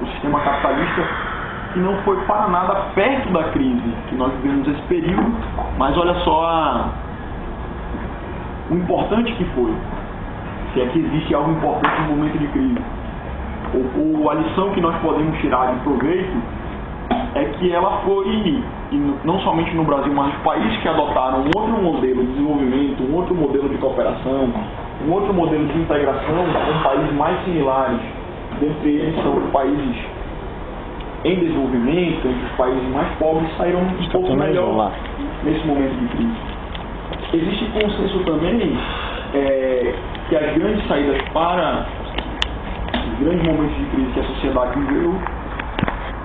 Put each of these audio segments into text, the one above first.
o sistema capitalista, que não foi para nada perto da crise que nós vivemos esse período, mas olha só o importante que foi, se é que existe algo importante no momento de crise. A lição que nós podemos tirar de proveito é que ela foi, e não somente no Brasil, mas os países que adotaram um outro modelo de desenvolvimento, um outro modelo de cooperação, um outro modelo de integração com países mais similares, dentre eles são os países em desenvolvimento, entre os países mais pobres, saíram um pouco melhor nesse momento de crise. Existe consenso também que as grandes saídas para os grandes momentos de crise que a sociedade viveu,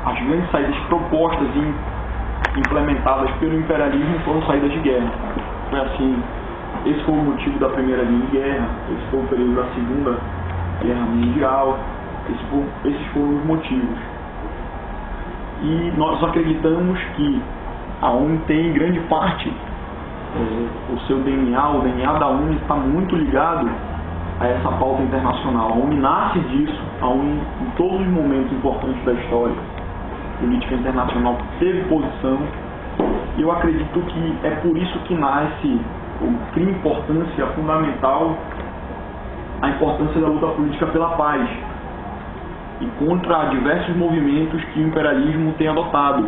as grandes saídas propostas e implementadas pelo imperialismo foram saídas de guerra. Foi assim, esse foi o motivo da Primeira Grande Guerra, esse foi o período da Segunda Guerra Mundial, esses foram os motivos. E nós acreditamos que a ONU tem em grande parte o seu DNA, o DNA da ONU está muito ligado a essa pauta internacional. A ONU nasce disso, a ONU em todos os momentos importantes da história política internacional teve posição, e eu acredito que é por isso que nasce, ou cria importância fundamental, a importância da luta política pela paz e contra diversos movimentos que o imperialismo tem adotado.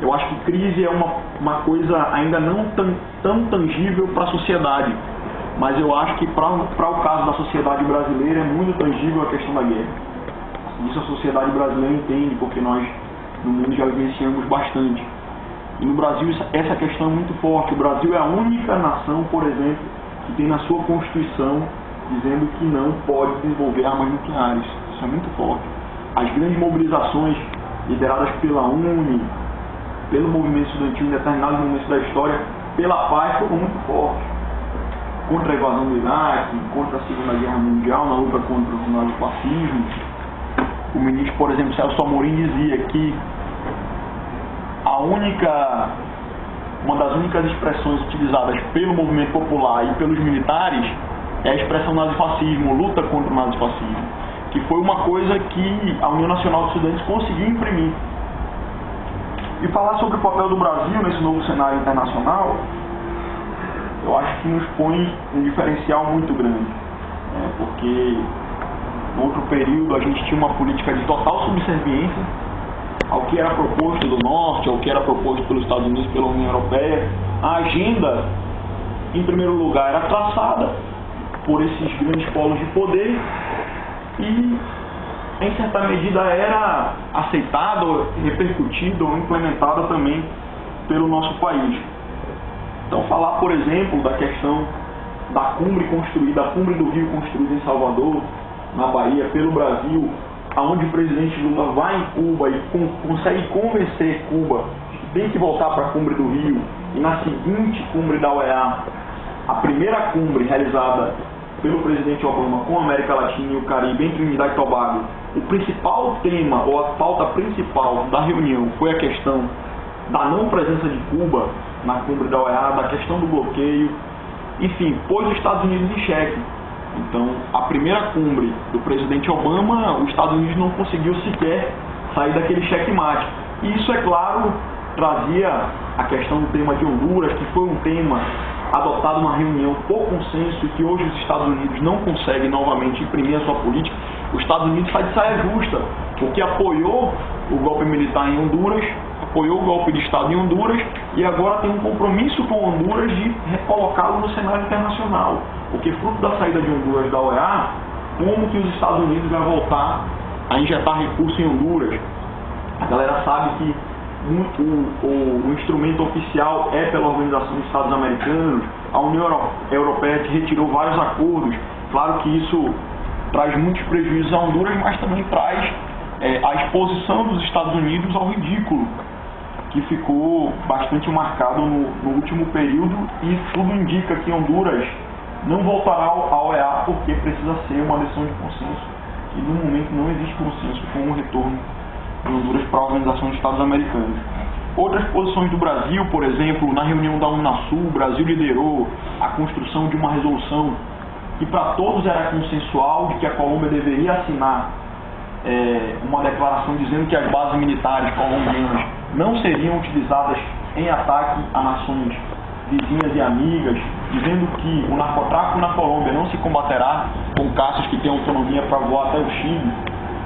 Eu acho que crise é uma coisa ainda não tão tangível para a sociedade, mas eu acho que para o caso da sociedade brasileira é muito tangível a questão da guerra. Isso a sociedade brasileira entende, porque nós no mundo já vivenciamos bastante. E no Brasil essa questão é muito forte. O Brasil é a única nação, por exemplo, que tem na sua Constituição dizendo que não pode desenvolver armas nucleares. Isso é muito forte. As grandes mobilizações lideradas pela UNE, pelo movimento estudantil em determinados momentos da história, pela paz, foram muito fortes. Contra a invasão do Iraque, contra a Segunda Guerra Mundial, na luta contra o nazifascismo. O ministro, por exemplo, Celso Amorim, dizia que uma das únicas expressões utilizadas pelo movimento popular e pelos militares é a expressão nazifascismo, luta contra o nazifascismo, que foi uma coisa que a União Nacional de Estudantes conseguiu imprimir. E falar sobre o papel do Brasil nesse novo cenário internacional, eu acho que nos põe um diferencial muito grande, porque no outro período a gente tinha uma política de total subserviência ao que era proposto do Norte, ao que era proposto pelos Estados Unidos e pela União Europeia. A agenda, em primeiro lugar, era traçada por esses grandes polos de poder e, em certa medida, era aceitada, repercutida ou implementada também pelo nosso país. Então, falar, por exemplo, da questão da cumbre construída, a cumbre do Rio construída em Salvador, na Bahia, pelo Brasil, aonde o presidente Lula vai em Cuba e consegue convencer Cuba que tem que voltar para a cumbre do Rio, e na seguinte cumbre da OEA, a primeira cumbre realizada pelo presidente Obama com a América Latina e o Caribe, em Trinidad e Tobago, o principal tema, ou a pauta principal da reunião foi a questão da não presença de Cuba na cumbre da OEA, da questão do bloqueio, enfim, pôs os Estados Unidos em xeque. Então, a primeira cumbre do presidente Obama, os Estados Unidos não conseguiu sequer sair daquele xeque-mate. E isso, é claro, trazia a questão do tema de Honduras, que foi um tema adotado numa reunião por consenso e que hoje os Estados Unidos não conseguem novamente imprimir a sua política. Os Estados Unidos sai de saia justa, porque apoiou o golpe militar em Honduras, apoiou o golpe de Estado em Honduras e agora tem um compromisso com Honduras de recolocá-lo no cenário internacional. Porque fruto da saída de Honduras da OEA, como que os Estados Unidos vão voltar a injetar recursos em Honduras? A galera sabe que o instrumento oficial é pela Organização dos Estados Americanos, a União Europeia que retirou vários acordos. Claro que isso traz muitos prejuízos a Honduras, mas também traz a exposição dos Estados Unidos ao ridículo, que ficou bastante marcado no último período, e tudo indica que Honduras não voltará à OEA porque precisa ser uma decisão de consenso, e no momento não existe consenso com o retorno de Honduras para a Organização dos Estados Americanos. Outras posições do Brasil, por exemplo, na reunião da Unasul, o Brasil liderou a construção de uma resolução que para todos era consensual, de que a Colômbia deveria assinar uma declaração dizendo que as bases militares colombianas não seriam utilizadas em ataque a nações vizinhas e amigas, dizendo que o narcotráfico na Colômbia não se combaterá com caças que têm autonomia para voar até o Chile,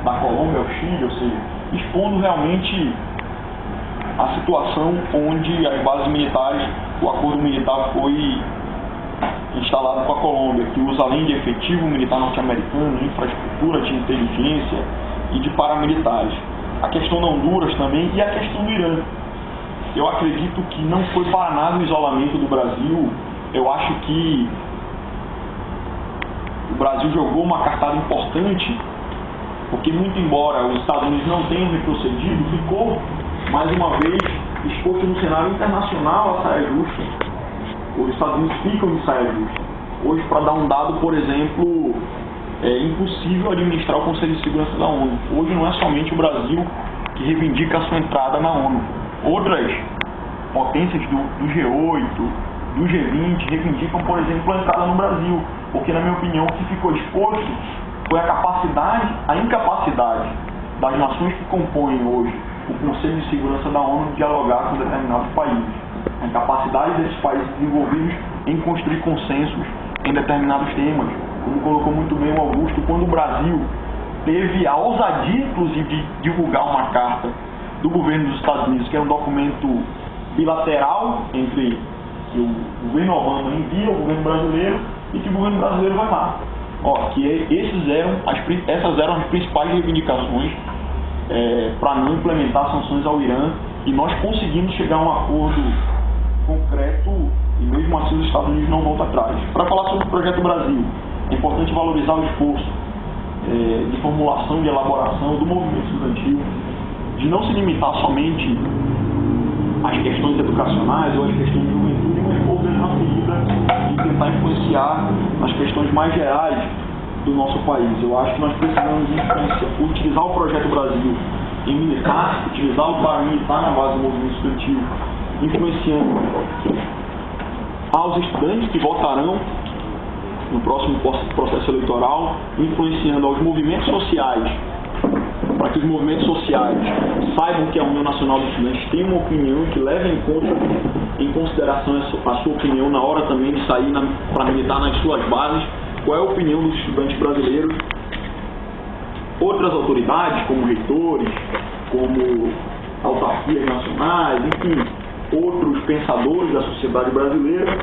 da Colômbia ao Chile, ou seja, expondo realmente a situação onde as bases militares, o acordo militar foi instalado com a Colômbia, que usa além de efetivo militar norte-americano, infraestrutura de inteligência e de paramilitares. A questão da Honduras também e a questão do Irã. Eu acredito que não foi para nada o isolamento do Brasil. Eu acho que o Brasil jogou uma cartada importante, porque muito embora os Estados Unidos não tenham retrocedido, ficou mais uma vez exposto no cenário internacional a saia justa. Os Estados Unidos ficam de saia justa. Hoje, para dar um dado, por exemplo, é impossível administrar o Conselho de Segurança da ONU. Hoje não é somente o Brasil que reivindica a sua entrada na ONU. Outras potências do G8, do G20 reivindicam, por exemplo, a entrada no Brasil, porque, na minha opinião, o que ficou exposto foi a incapacidade das nações que compõem hoje o Conselho de Segurança da ONU de dialogar com determinados países. A incapacidade desses países desenvolvidos em construir consensos em determinados temas. Como colocou muito bem o Augusto, quando o Brasil teve a ousadia, inclusive, de divulgar uma carta do governo dos Estados Unidos, que é um documento bilateral entre que o governo Obama envia ao governo brasileiro e que o governo brasileiro vai lá. Essas eram as principais reivindicações para não implementar sanções ao Irã, e nós conseguimos chegar a um acordo concreto e mesmo assim os Estados Unidos não voltam atrás. Para falar sobre o Projeto Brasil, é importante valorizar o esforço de formulação e elaboração do movimento estudantil, de não se limitar somente às questões educacionais ou às questões de juventude, mas por na medida de tentar influenciar nas questões mais gerais do nosso país. Eu acho que nós precisamos utilizar o Projeto Brasil em militar, utilizá-lo para militar na base do movimento estudantil, influenciando aos estudantes que votarão no próximo processo eleitoral, influenciando aos movimentos sociais, para que os movimentos sociais saibam que a União Nacional dos Estudantes tem uma opinião e que leve em consideração a sua opinião na hora também de sair para militar nas suas bases, qual é a opinião dos estudantes brasileiros. Outras autoridades, como reitores, como autarquias nacionais, enfim, outros pensadores da sociedade brasileira,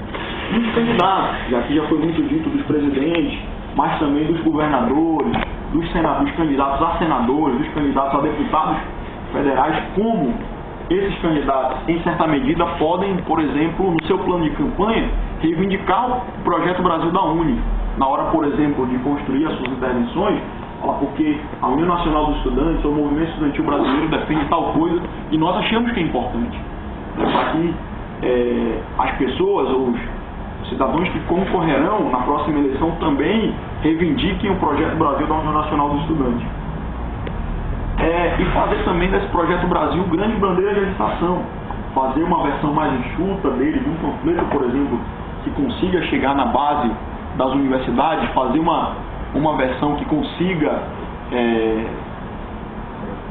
e os candidatos, já que já foi muito dito dos presidentes, mas também dos governadores, dos candidatos a senadores, dos candidatos a deputados federais, como esses candidatos, em certa medida, podem, por exemplo, no seu plano de campanha, reivindicar o Projeto Brasil da UNE, na hora, por exemplo, de construir as suas intervenções, porque a União Nacional dos Estudantes, ou o movimento estudantil brasileiro defende tal coisa, e nós achamos que é importante, para que as pessoas, ou os cidadãos que concorrerão na próxima eleição também reivindiquem o Projeto Brasil da União Nacional dos Estudantes. E fazer também desse Projeto Brasil grande bandeira de agitação, fazer uma versão mais enxuta dele, de um panfleto, por exemplo, que consiga chegar na base das universidades, fazer uma versão que consiga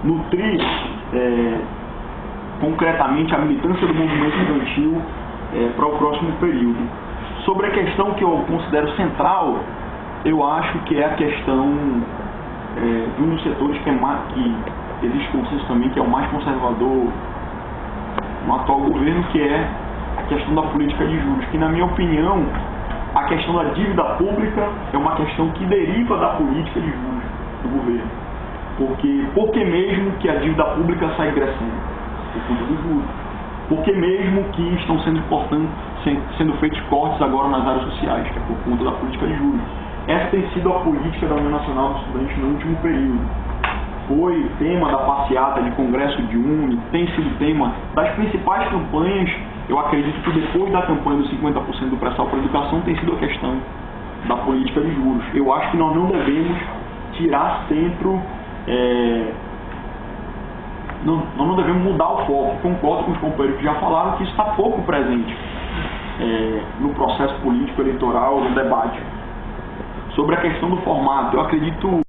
nutrir concretamente a militância do movimento estudantil para o próximo período. Sobre a questão que eu considero central, eu acho que é a questão de um dos setores que existe consenso também, que é o mais conservador no atual governo, que é a questão da política de juros, que, na minha opinião, a questão da dívida pública é uma questão que deriva da política de juros do governo. Por que mesmo que a dívida pública sai crescendo? Por conta dos juros. Por que mesmo que estão sendo feitos cortes agora nas áreas sociais? Que é por conta da política de juros. Essa tem sido a política da União Nacional dos Estudantes no último período. Foi tema da passeata de congresso de UNE, tem sido tema das principais campanhas. Eu acredito que depois da campanha dos 50% do pré-sal para a educação tem sido a questão da política de juros. Eu acho que nós não devemos tirar centro, nós não devemos mudar o foco. Concordo com os companheiros que já falaram que isso está pouco presente no processo político eleitoral, no debate. Sobre a questão do formato, eu acredito